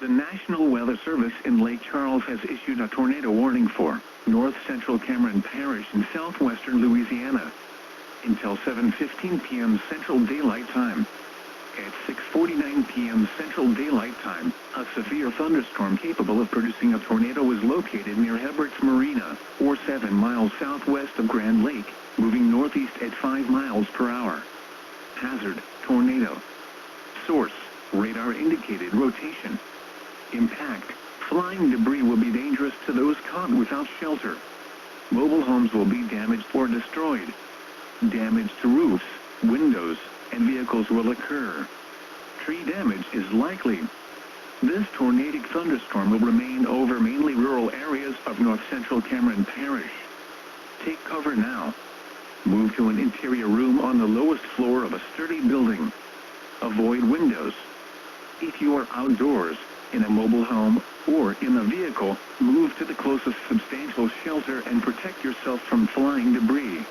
The National Weather Service in Lake Charles has issued a tornado warning for north central Cameron Perish in southwestern Louisiana until 7:15 p.m. Central Daylight Time. At 6:49 p.m. Central Daylight Time, a severe thunderstorm capable of producing a tornado was located near Hebert's Marina, or 7 miles southwest of Grand Lake, moving northeast at 5 miles per hour. Hazard, tornado. Source, radar indicated rotation. Impact, flying debris will be dangerous to those caught without shelter. Mobile homes will be damaged or destroyed. Damage to roofs, windows, and vehicles will occur. Tree damage is likely. This tornadic thunderstorm will remain over mainly rural areas of north central Cameron Parish. Take cover now. Move to an interior room on the lowest floor of a sturdy building. Avoid windows. If you are outdoors, in a mobile home, or in a vehicle, move to the closest substantial shelter and protect yourself from flying debris.